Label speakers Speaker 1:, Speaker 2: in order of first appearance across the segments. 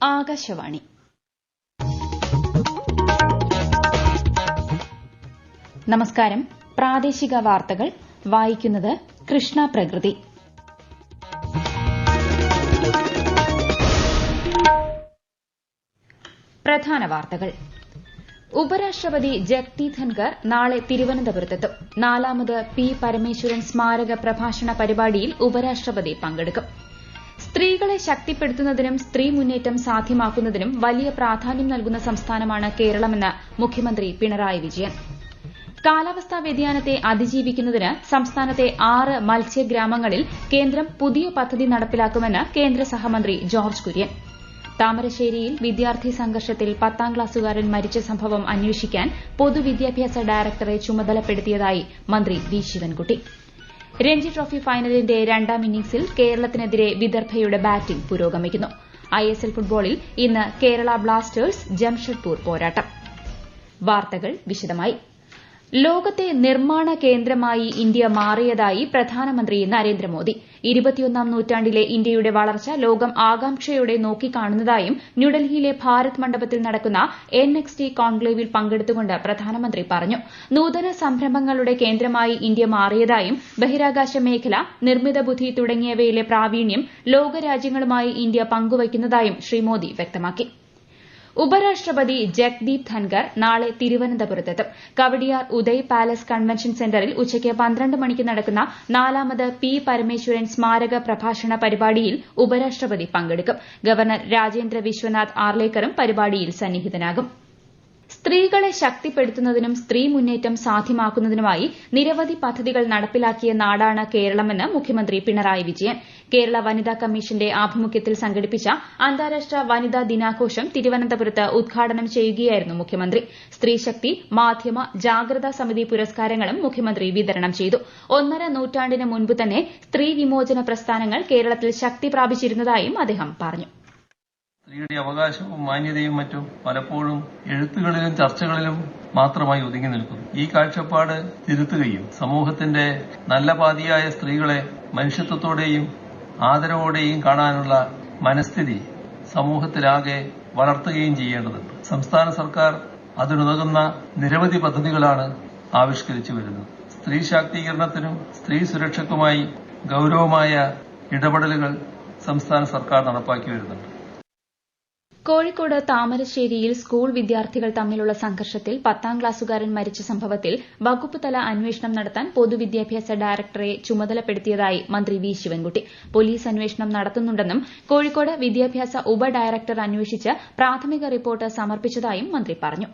Speaker 1: ആകാശവാണി. നമസ്കാരം. പ്രാദേശിക വാർത്തകൾ വായിക്കുന്നത് കൃഷ്ണ പ്രകൃതി. പ്രധാന വാർത്തകൾ. ഉപരാഷ്ട്രപതി ജഗ്ദീപ് ധൻകർ നാളെ തിരുവനന്തപുരത്തെത്തും. 4ാമത് പി പരമേശ്വരൻ സ്മാരക പ്രഭാഷണ പരിപാടിയിൽ ഉപരാഷ്ട്രപതി പങ്കെടുക്കും. സ്ത്രീകളെ ശക്തിപ്പെടുത്തുന്നതിനും സ്ത്രീ മുന്നേറ്റം സാധ്യമാക്കുന്നതിനും വലിയ പ്രാധാന്യം നൽകുന്ന സംസ്ഥാനമാണ് കേരളമെന്ന് മുഖ്യമന്ത്രി പിണറായി വിജയൻ. കാലാവസ്ഥാ വ്യതിയാനത്തെ അതിജീവിക്കുന്നതിന് സംസ്ഥാനത്തെ 6 മത്സ്യഗ്രാമങ്ങളിൽ കേന്ദ്രം പുതിയ പദ്ധതി നടപ്പിലാക്കുമെന്ന് കേന്ദ്ര സഹമന്ത്രി ജോർജ് കുര്യൻ. താമരശ്ശേരിയിൽ വിദ്യാർത്ഥി സംഘർഷത്തിൽ 10ാം ക്ലാസുകാരൻ മരിച്ച സംഭവം അന്വേഷിക്കാൻ പൊതുവിദ്യാഭ്യാസ ഡയറക്ടറെ ചുമതലപ്പെടുത്തിയതായി മന്ത്രി വി ശിവൻകുട്ടി. രഞ്ജി ട്രോഫി ഫൈനലിന്റെ 2ാം ഇന്നിംഗ്സിൽ കേരളത്തിനെതിരെ വിദർഭയുടെ ബാറ്റിംഗ് പുരോഗമിക്കുന്നു. ISL ഫുട്ബോളിൽ ഇന്ന് കേരള ബ്ലാസ്റ്റേഴ്സ് ജംഷഡ്പൂർ പോരാട്ടം. വാർത്തകൾ വിശദമായി. ലോകത്തെ നിർമ്മാണ കേന്ദ്രമായി ഇന്ത്യ മാറിയതായി പ്രധാനമന്ത്രി നരേന്ദ്രമോദി. 21ാം നൂറ്റാണ്ടിലെ ഇന്ത്യയുടെ വളർച്ച ലോകം ആകാംക്ഷയോടെ നോക്കിക്കാണുന്നതായും ന്യൂഡൽഹിയിലെ ഭാരത് മണ്ഡപത്തിൽ നടക്കുന്ന NXT കോൺക്ലേവിൽ പങ്കെടുത്തുകൊണ്ട് പ്രധാനമന്ത്രി പറഞ്ഞു. നൂതന സംരംഭങ്ങളുടെ കേന്ദ്രമായി ഇന്ത്യ മാറിയതായും ബഹിരാകാശ മേഖല, നിർമ്മിത ബുദ്ധി തുടങ്ങിയവയിലെ പ്രാവീണ്യം ലോകരാജ്യങ്ങളുമായി ഇന്ത്യ പങ്കുവയ്ക്കുന്നതായും ശ്രീ മോദി വ്യക്തമാക്കി. ഉപരാഷ്ട്രപതി ജഗ്ദീപ് ധൻകർ നാളെ തിരുവനന്തപുരത്തെത്തും. കവടിയാർ ഉദയ് പാലസ് കൺവെൻഷൻ സെന്ററിൽ ഉച്ചയ്ക്ക് 12 മണിക്ക് നടക്കുന്ന 4ാമത് പി പരമേശ്വരൻ സ്മാരക പ്രഭാഷണ പരിപാടിയിൽ ഉപരാഷ്ട്രപതി പങ്കെടുക്കും. ഗവർണർ രാജേന്ദ്ര വിശ്വനാഥ് ആർലേക്കറും പരിപാടിയിൽ സന്നിഹിതനാകും. സ്ത്രീകളെ ശക്തിപ്പെടുത്തുന്നതിനും സ്ത്രീ മുന്നേറ്റം സാധ്യമാക്കുന്നതിനുമായി നിരവധി പദ്ധതികൾ നടപ്പിലാക്കിയ നാടാണ് കേരളമെന്ന് മുഖ്യമന്ത്രി പിണറായി വിജയൻ. കേരള വനിതാ കമ്മീഷന്റെ ആഭിമുഖ്യത്തിൽ സംഘടിപ്പിച്ച അന്താരാഷ്ട്ര വനിതാ ദിനാഘോഷം തിരുവനന്തപുരത്ത് ഉദ്ഘാടനം ചെയ്യുകയായിരുന്നു മുഖ്യമന്ത്രി. സ്ത്രീശക്തി, മാധ്യമ, ജാഗ്രതാ സമിതി പുരസ്കാരങ്ങളും മുഖ്യമന്ത്രി വിതരണം ചെയ്തു. 1.5 നൂറ്റാണ്ടിന് മുൻപ് തന്നെ സ്ത്രീ വിമോചന പ്രസ്ഥാനങ്ങൾ കേരളത്തിൽ ശക്തി പ്രാപിച്ചിരുന്നതായും അദ്ദേഹം പറഞ്ഞു.
Speaker 2: സ്ത്രീയുടെ അവകാശവും മാന്യതയും മറ്റും പലപ്പോഴും എഴുത്തുകളിലും ചർച്ചകളിലും മാത്രമായി ഒതുങ്ങി നിൽക്കുന്നു. ഈ കാഴ്ചപ്പാട് തിരുത്തുകയും സമൂഹത്തിന്റെ നല്ല പാതിയായ സ്ത്രീകളെ മനുഷ്യത്വത്തോടെയും ആദരവോടെയും കാണാനുള്ള മനസ്ഥിതി സമൂഹത്തിലാകെ വളർത്തുകയും ചെയ്യേണ്ടതുണ്ട്. സംസ്ഥാന സർക്കാർ അതിനുതകുന്ന നിരവധി പദ്ധതികളാണ് ആവിഷ്കരിച്ചു വരുന്നത്. സ്ത്രീ ശാക്തീകരണത്തിനും സ്ത്രീ സുരക്ഷയ്ക്കുമായി ഗൌരവമായ ഇടപെടലുകൾ സംസ്ഥാന സർക്കാർ നടപ്പാക്കി വരുന്നുണ്ട്.
Speaker 1: കോഴിക്കോട് താമരശ്ശേരിയിൽ സ്കൂൾ വിദ്യാർത്ഥികൾ തമ്മിലുള്ള സംഘർഷത്തിൽ 10ാം ക്ലാസുകാരൻ മരിച്ച സംഭവത്തിൽ വകുപ്പ് തല അന്വേഷണം നടത്താൻ പൊതുവിദ്യാഭ്യാസ ഡയറക്ടറെ ചുമതലപ്പെടുത്തിയതായി മന്ത്രി വി ശിവൻകുട്ടി. പോലീസ് അന്വേഷണം നടത്തുന്നുണ്ടെന്നും കോഴിക്കോട് വിദ്യാഭ്യാസ ഉപഡയറക്ടർ അന്വേഷിച്ച് പ്രാഥമിക റിപ്പോർട്ട് സമർപ്പിച്ചതായും മന്ത്രി പറഞ്ഞു.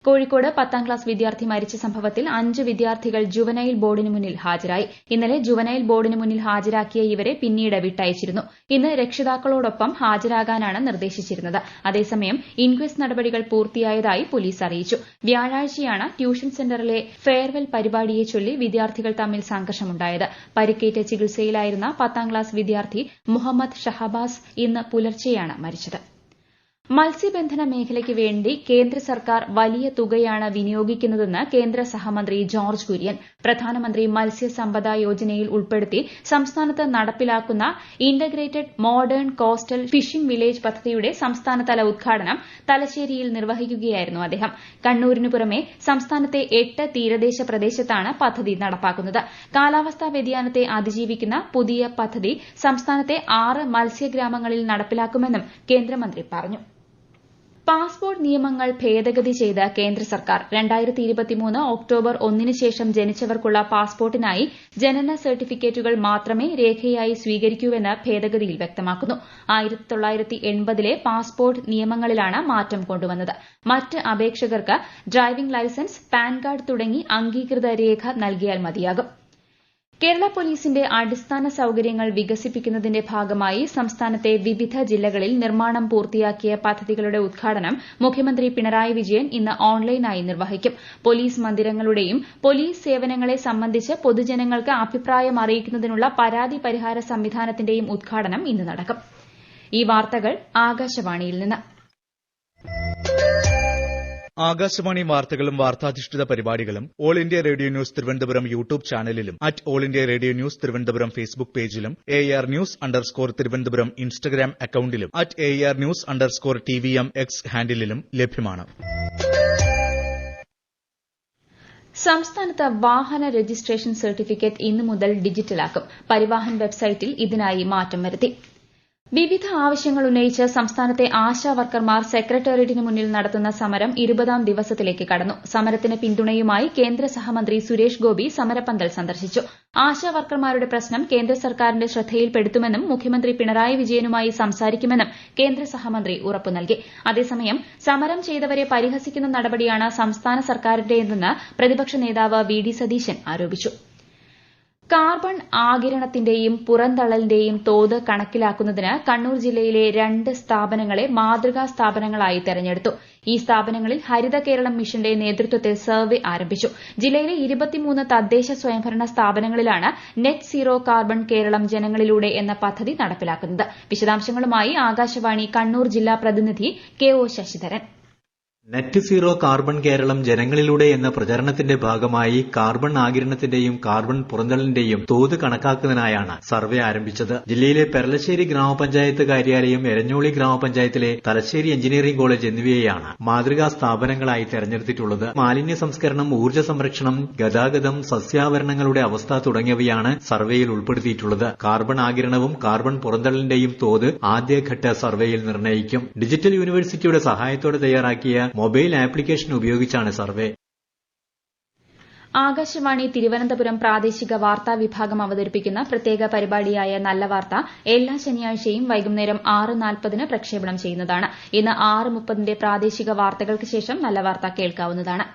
Speaker 1: കോഴിക്കോട് 10ാം ക്ലാസ് വിദ്യാർത്ഥി മരിച്ച സംഭവത്തിൽ 5 വിദ്യാർത്ഥികൾ ജുവനൈൽ ബോർഡിന് മുന്നിൽ ഹാജരായി. ഇന്നലെ ജുവനൈൽ ബോർഡിന് മുന്നിൽ ഹാജരാക്കിയ ഇവരെ പിന്നീട് വിട്ടയച്ചിരുന്നു. ഇന്ന് രക്ഷിതാക്കളോടൊപ്പം ഹാജരാകാനാണ് നിർദ്ദേശിച്ചിരുന്നത്. അതേസമയം ഇൻക്വസ്റ്റ് നടപടികൾ പൂർത്തിയായതായി പോലീസ് അറിയിച്ചു. വ്യാഴാഴ്ചയാണ് ട്യൂഷൻ സെന്ററിലെ ഫെയർവെൽ പരിപാടിയെ ചൊല്ലി വിദ്യാർത്ഥികൾ തമ്മിൽ സംഘർഷമുണ്ടായത്. പരിക്കേറ്റ് ചികിത്സയിലായിരുന്ന 10ാം ക്ലാസ് വിദ്യാർത്ഥി മുഹമ്മദ് ഷഹബാസ് ഇന്ന് പുലർച്ചെയാണ് മരിച്ചത്. മത്സ്യബന്ധന മേഖലയ്ക്ക് വേണ്ടി കേന്ദ്ര സർക്കാർ വലിയ തുകയാണ് വിനിയോഗിക്കുന്നതെന്ന് കേന്ദ്ര സഹമന്ത്രി ജോർജ് കുര്യൻ. പ്രധാനമന്ത്രി മത്സ്യസമ്പദ യോജനയിൽ ഉൾപ്പെടുത്തി സംസ്ഥാനത്ത് നടപ്പിലാക്കുന്ന integrated modern coastal phishing village പദ്ധതിയുടെ സംസ്ഥാനതല ഉദ്ഘാടനം തലശ്ശേരിയിൽ നിർവഹിക്കുകയായിരുന്നു അദ്ദേഹം. കണ്ണൂരിനു പുറമെ സംസ്ഥാനത്തെ 8 തീരദേശ പ്രദേശത്താണ് പദ്ധതി നടപ്പാക്കുന്നത്. കാലാവസ്ഥാ വ്യതിയാനത്തെ അതിജീവിക്കുന്ന പുതിയ പദ്ധതി സംസ്ഥാനത്തെ 6 മത്സ്യഗ്രാമങ്ങളിൽ നടപ്പിലാക്കുമെന്നും കേന്ദ്രമന്ത്രി പറഞ്ഞു. പാസ്പോർട്ട് നിയമങ്ങൾ ഭേദഗതി ചെയ്ത് കേന്ദ്ര സർക്കാർ 2023 ഒക്ടോബർ 1 ശേഷം ജനിച്ചവർക്കുള്ള പാസ്പോർട്ടിനായി ജനന സർട്ടിഫിക്കറ്റുകൾ മാത്രമേ രേഖയായി സ്വീകരിക്കൂവെന്ന് ഭേദഗതിയിൽ വ്യക്തമാക്കുന്നു. 1980ലെ പാസ്പോർട്ട് നിയമങ്ങളിലാണ് മാറ്റം കൊണ്ടുവന്നത്. മറ്റ് അപേക്ഷകർക്ക് ഡ്രൈവിംഗ് ലൈസൻസ്, പാൻ കാർഡ് തുടങ്ങി അംഗീകൃത രേഖ നൽകിയാൽ മതിയാകും. കേരള പോലീസിന്റെ അടിസ്ഥാന സൌകര്യങ്ങൾ വികസിപ്പിക്കുന്നതിന്റെ ഭാഗമായി സംസ്ഥാനത്തെ വിവിധ ജില്ലകളിൽ നിർമ്മാണം പൂർത്തിയാക്കിയ പദ്ധതികളുടെ ഉദ്ഘാടനം മുഖ്യമന്ത്രി പിണറായി വിജയൻ ഇന്ന് ഓൺലൈനായി നിർവഹിക്കും. പോലീസ് മന്ദിരങ്ങളുടെയും പോലീസ് സേവനങ്ങളെ സംബന്ധിച്ച് പൊതുജനങ്ങൾക്ക് അഭിപ്രായം അറിയിക്കുന്നതിനുള്ള പരാതി പരിഹാര സംവിധാനത്തിന്റെയും ഉദ്ഘാടനം ഇന്ന് നടക്കും. ഈ വാർത്തകൾ ആകാശവാണിയിൽ നിന്ന്.
Speaker 3: ആകാശവാണി വാർത്തകളും വാർത്താധിഷ്ഠിത പരിപാടികളും All India Radio News Thiruvananthapuram YouTube ചാനലിലും All India Radio News Thiruvananthapuram Facebook പേജിലും AR News_ തിരുവനന്തപുരം ഇൻസ്റ്റഗ്രാം അക്കൌണ്ടിലും AR News_TVM X ഹാൻഡിലും ലഭ്യമാണ്.
Speaker 1: സംസ്ഥാനത്ത് വാഹന രജിസ്ട്രേഷൻ സർട്ടിഫിക്കറ്റ് ഇന്നു മുതൽ ഡിജിറ്റലാക്കും. പരിവാഹൻ വെബ്സൈറ്റിൽ ഇതിനായി മാറ്റം വരുത്തി. വിവിധ ആവശ്യങ്ങൾ ഉന്നയിച്ച് സംസ്ഥാനത്തെ ആശാവർക്കർമാർ സെക്രട്ടേറിയറ്റിന് മുന്നിൽ നടത്തുന്ന സമരം 20ാം ദിവസത്തിലേക്ക് കടന്നു. സമരത്തിന് പിന്തുണയുമായി കേന്ദ്ര സഹമന്ത്രി സുരേഷ് ഗോപി സമരപ്പന്തൽ സന്ദർശിച്ചു. ആശാവർക്കർമാരുടെ പ്രശ്നം കേന്ദ്ര സർക്കാരിന്റെ ശ്രദ്ധയിൽപ്പെടുത്തുമെന്നും മുഖ്യമന്ത്രി പിണറായി വിജയനുമായി സംസാരിക്കുമെന്നും കേന്ദ്ര സഹമന്ത്രി ഉറപ്പു നൽകി. അതേസമയം സമരം ചെയ്തവരെ പരിഹസിക്കുന്ന നടപടിയാണ് സംസ്ഥാന സർക്കാരിന്റേതെന്ന് പ്രതിപക്ഷ നേതാവ് VD സതീശൻ ആരോപിച്ചു. കാർബൺ ആഗിരണത്തിന്റെയും പുറന്തള്ളലിന്റെയും തോത് കണക്കിലാക്കുന്നതിന് കണ്ണൂർ ജില്ലയിലെ 2 സ്ഥാപനങ്ങളെ മാതൃകാ സ്ഥാപനങ്ങളായി തെരഞ്ഞെടുത്തു. ഈ സ്ഥാപനങ്ങളിൽ ഹരിത കേരളം മിഷന്റെ നേതൃത്വത്തിൽ സർവേ ആരംഭിച്ചു. ജില്ലയിലെ 23 തദ്ദേശ സ്വയംഭരണ സ്ഥാപനങ്ങളിലാണ് നെറ്റ് സീറോ കാർബൺ കേരളം ജനങ്ങളിലൂടെ എന്ന പദ്ധതി നടപ്പിലാക്കുന്നത്. വിശദാംശങ്ങളുമായി ആകാശവാണി കണ്ണൂർ ജില്ലാ പ്രതിനിധി KO Sasidharan.
Speaker 4: Net zero carbon Keralam ജനങ്ങളിലൂടെ എന്ന പ്രചരണത്തിന്റെ ഭാഗമായി കാർബൺ ആഗിരണത്തിന്റെയും കാർബൺ പുറന്തള്ളലിന്റെയും തോത് കണക്കാക്കുന്നതിനായാണ് സർവേ ആരംഭിച്ചത്. ജില്ലയിലെ പെരളശ്ശേരി ഗ്രാമപഞ്ചായത്ത് കാര്യാലയം, എരഞ്ഞോളി ഗ്രാമപഞ്ചായത്തിലെ തലശ്ശേരി എഞ്ചിനീയറിംഗ് കോളേജ് എന്നിവയെയാണ് മാതൃകാ സ്ഥാപനങ്ങളായി തെരഞ്ഞെടുത്തിട്ടുള്ളത്. മാലിന്യ സംസ്കരണം, ഊർജ്ജ സംരക്ഷണം, ഗതാഗതം, സസ്യാവരണങ്ങളുടെ അവസ്ഥ തുടങ്ങിയവയാണ് സർവേയിൽ ഉൾപ്പെടുത്തിയിട്ടുള്ളത്. കാർബൺ ആഗിരണവും കാർബൺ പുറന്തള്ളലിന്റെയും തോത് ആദ്യഘട്ട സർവേയിൽ നിർണ്ണയിക്കും. ഡിജിറ്റൽ യൂണിവേഴ്സിറ്റിയുടെ സഹായത്തോടെ തയ്യാറാക്കിയ മൊബൈൽ ആപ്ലിക്കേഷൻ ഉപയോഗിച്ചാണ് സർവേ.
Speaker 1: ആകാശവാണി തിരുവനന്തപുരം പ്രാദേശിക വാർത്താ വിഭാഗം അവതരിപ്പിക്കുന്ന പ്രത്യേക പരിപാടിയായ നല്ല വാർത്ത എല്ലാ ശനിയാഴ്ചയും വൈകുന്നേരം 6:40 പ്രക്ഷേപണം ചെയ്യുന്നതാണ്. ഇന്ന് 6:30 പ്രാദേശിക വാർത്തകൾക്ക് ശേഷം നല്ല വാർത്ത കേൾക്കാവുന്നതാണ്.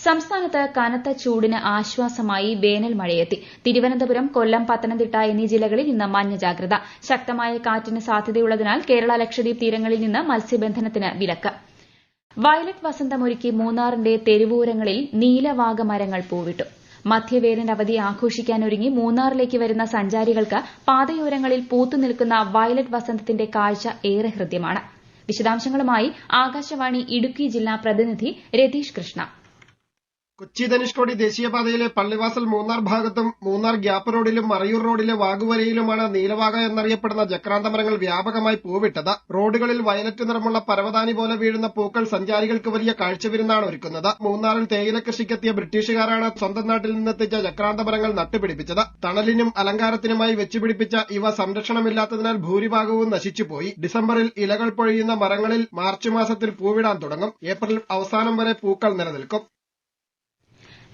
Speaker 1: സംസ്ഥാനത്ത് കനത്ത ചൂടിന് ആശ്വാസമായി വേനൽ മഴയെത്തി. തിരുവനന്തപുരം, കൊല്ലം, പത്തനംതിട്ട എന്നീ ജില്ലകളിൽ ഇന്ന് മഞ്ഞ ജാഗ്രത. ശക്തമായ കാറ്റിന് സാധ്യതയുള്ളതിനാൽ കേരള ലക്ഷദ്വീപ് തീരങ്ങളിൽ നിന്ന് മത്സ്യബന്ധനത്തിന് വിലക്ക്. വയലറ്റ് വസന്തമൊരുക്കി മൂന്നാറിന്റെ തെരുവോരങ്ങളിൽ നീലവാഗ മരങ്ങൾ പൂവിട്ടു. മധ്യവേനൽ അവധി ആഘോഷിക്കാനൊരുങ്ങി മൂന്നാറിലേക്ക് വരുന്ന സഞ്ചാരികൾക്ക് പാതയോരങ്ങളിൽ പൂത്തുനിൽക്കുന്ന വയലറ്റ് വസന്തത്തിന്റെ കാഴ്ച ഏറെ ഹൃദ്യമാണ്. വിശദാംശങ്ങളുമായി ആകാശവാണി ഇടുക്കി ജില്ലാ പ്രതിനിധി രതീഷ് കൃഷ്ണ.
Speaker 5: കൊച്ചി ധനുഷ്കോടി ദേശീയപാതയിലെ പള്ളിവാസൽ മൂന്നാർ ഭാഗത്തും മൂന്നാർ ഗ്യാപ്പ് റോഡിലും മറയൂർ റോഡിലെ വാഗുവരയിലുമാണ് നീലവാഗ എന്നറിയപ്പെടുന്ന ജക്രാന്തമരങ്ങൾ വ്യാപകമായി പൂവിട്ടത്. റോഡുകളിൽ വയലറ്റ് നിറമുള്ള പരവതാനി പോലെ വീഴുന്ന പൂക്കൾ സഞ്ചാരികൾക്ക് വലിയ കാഴ്ചവിരുന്നാണ് ഒരുക്കുന്നത്. മൂന്നാറിൽ തേയില കൃഷിക്കെത്തിയ ബ്രിട്ടീഷുകാരാണ് സ്വന്തം നാട്ടിൽ നിന്നെത്തിച്ച ജക്രാന്തമരങ്ങൾ നട്ടുപിടിപ്പിച്ചത്. തണലിനും അലങ്കാരത്തിനുമായി വെച്ചുപിടിപ്പിച്ച ഇവ സംരക്ഷണമില്ലാത്തതിനാൽ ഭൂരിഭാഗവും നശിച്ചുപോയി. ഡിസംബറിൽ ഇലകൾ പൊഴിയുന്ന മരങ്ങളിൽ മാർച്ച് മാസത്തിൽ പൂവിടാൻ തുടങ്ങും. ഏപ്രിൽ അവസാനം വരെ പൂക്കൾ നിലനിൽക്കും.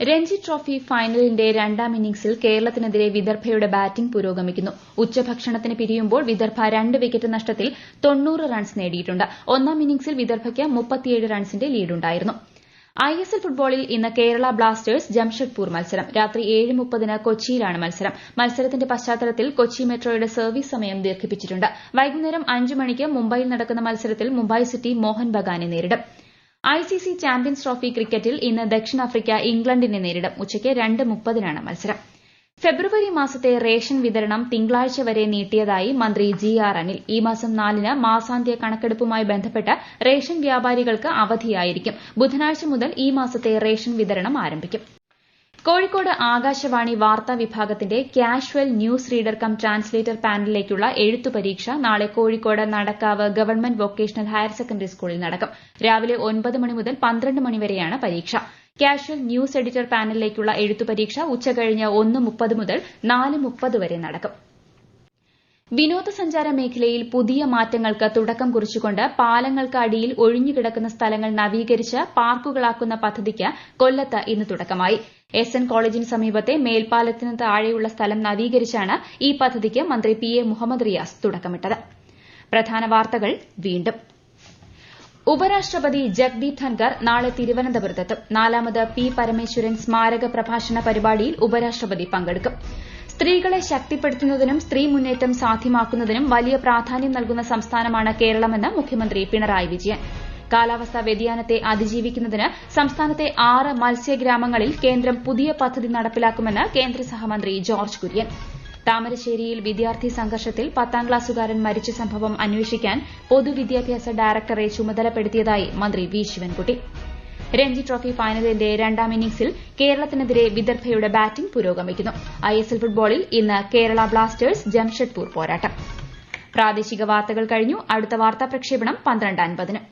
Speaker 1: രഞ്ജി ട്രോഫി ഫൈനലിന്റെ 2ാം ഇന്നിംഗ്സിൽ കേരളത്തിനെതിരെ വിദർഭയുടെ ബാറ്റിംഗ് പുരോഗമിക്കുന്നു. ഉച്ചഭക്ഷണത്തിന് പിരിയുമ്പോൾ വിദർഭ 2 വിക്കറ്റ് നഷ്ടത്തിൽ 90 റൺസ് നേടിയിട്ടുണ്ട്. 1ാം ഇന്നിംഗ്സിൽ വിദർഭയ്ക്ക് 37 റൺസിന്റെ ലീഡുണ്ടായിരുന്നു. ISL ഫുട്ബോളിൽ ഇന്ന് കേരള ബ്ലാസ്റ്റേഴ്സ് ജംഷഡ്പൂർ മത്സരം. രാത്രി 7:30 കൊച്ചിയിലാണ് മത്സരം. മത്സരത്തിന്റെ പശ്ചാത്തലത്തിൽ കൊച്ചി മെട്രോയുടെ സർവീസ് സമയം ദീർഘിപ്പിച്ചിട്ടുണ്ട്. വൈകുന്നേരം 5 മണിക്ക് മുംബൈയിൽ നടക്കുന്ന മത്സരത്തിൽ മുംബൈ സിറ്റി മോഹൻ ബഗാനെ നേരിടും. ICC ചാമ്പ്യൻസ് ട്രോഫി ക്രിക്കറ്റിൽ ഇന്ന് ദക്ഷിണാഫ്രിക്ക ഇംഗ്ലണ്ടിനെ നേരിടും. ഉച്ചയ്ക്ക് 2:30 മത്സരം. ഫെബ്രുവരി മാസത്തെ റേഷൻ വിതരണം തിങ്കളാഴ്ച വരെ നീട്ടിയതായി മന്ത്രി GR അനിൽ. ഈ മാസം 4-ന് മാസാന്ത്യ കണക്കെടുപ്പുമായി ബന്ധപ്പെട്ട് റേഷൻ വ്യാപാരികൾക്ക് അവധിയായിരിക്കും. ബുധനാഴ്ച മുതൽ ഈ മാസത്തെ റേഷൻ വിതരണം ആരംഭിക്കും. കോഴിക്കോട് ആകാശവാണി വാർത്താ വിഭാഗത്തിന്റെ casual news reader cum translator പാനലിലേക്കുള്ള എഴുത്തു പരീക്ഷ നാളെ Kozhikode Nadakkavu government vocational higher secondary സ്കൂളിൽ നടക്കും. രാവിലെ 9 മണി മുതൽ 12 മണി വരെയാണ് പരീക്ഷ. കാഷ്വൽ ന്യൂസ് എഡിറ്റർ പാനലിലേക്കുള്ള എഴുത്തു പരീക്ഷ ഉച്ചകഴിഞ്ഞ് 1:30 മുതൽ 4:30 വരെ നടക്കും. വിനോദസഞ്ചാര മേഖലയിൽ പുതിയ മാറ്റങ്ങൾക്ക് തുടക്കം കുറിച്ചുകൊണ്ട് പാലങ്ങൾക്ക് അടിയിൽ ഒഴിഞ്ഞുകിടക്കുന്ന സ്ഥലങ്ങൾ നവീകരിച്ച് പാർക്കുകളാക്കുന്ന പദ്ധതിക്ക് കൊല്ലത്ത് ഇന്ന് തുടക്കമായി. SN കോളേജിന് സമീപത്തെ മേൽപ്പാലത്തിന് താഴെയുള്ള സ്ഥലം നവീകരിച്ചാണ് ഈ പദ്ധതിക്ക് മന്ത്രി PA മുഹമ്മദ് റിയാസ് തുടക്കമിട്ടത്. പ്രധാന വാർത്തകൾ വീണ്ടും. ഉപരാഷ്ട്രപതി ജഗ്ദീപ് ധൻകർ നാളെ തിരുവനന്തപുരത്തെത്തും. 4ാമത് P പരമേശ്വരൻ സ്മാരക പ്രഭാഷണ പരിപാടിയിൽ ഉപരാഷ്ട്രപതി പങ്കെടുക്കും. സ്ത്രീകളെ ശക്തിപ്പെടുത്തുന്നതിനും സ്ത്രീ മുന്നേറ്റം സാധ്യമാക്കുന്നതിനും വലിയ പ്രാധാന്യം നൽകുന്ന സംസ്ഥാനമാണ് കേരളമെന്ന് മുഖ്യമന്ത്രി പിണറായി വിജയൻ. കാലാവസ്ഥാ വ്യതിയാനത്തെ അതിജീവിക്കുന്നതിന് സംസ്ഥാനത്തെ 6 മത്സ്യഗ്രാമങ്ങളിൽ കേന്ദ്രം പുതിയ പദ്ധതി നടപ്പിലാക്കുമെന്ന് കേന്ദ്ര സഹമന്ത്രി ജോർജ് കുര്യൻ. താമരശ്ശേരിയിൽ വിദ്യാർത്ഥി സംഘർഷത്തിൽ 10ാം ക്ലാസുകാരൻ മരിച്ച സംഭവം അന്വേഷിക്കാൻ പൊതുവിദ്യാഭ്യാസ ഡയറക്ടറെ ചുമതലപ്പെടുത്തിയതായി മന്ത്രി വി ശിവൻകുട്ടി. രഞ്ജി ട്രോഫി ഫൈനലിന്റെ രണ്ടാം ഇന്നിംഗ്സിൽ കേരളത്തിനെതിരെ വിദർഭയുടെ ബാറ്റിംഗ് പുരോഗമിക്കുന്നു. ISL ഫുട്ബോളിൽ ഇന്ന് കേരള ബ്ലാസ്റ്റേഴ്സ് ജംഷഡ്പൂർ പോരാട്ടം. പ്രാദേശിക വാർത്തകൾ കഴിഞ്ഞു. അടുത്ത വാർത്താ പ്രക്ഷേപണം 12:50.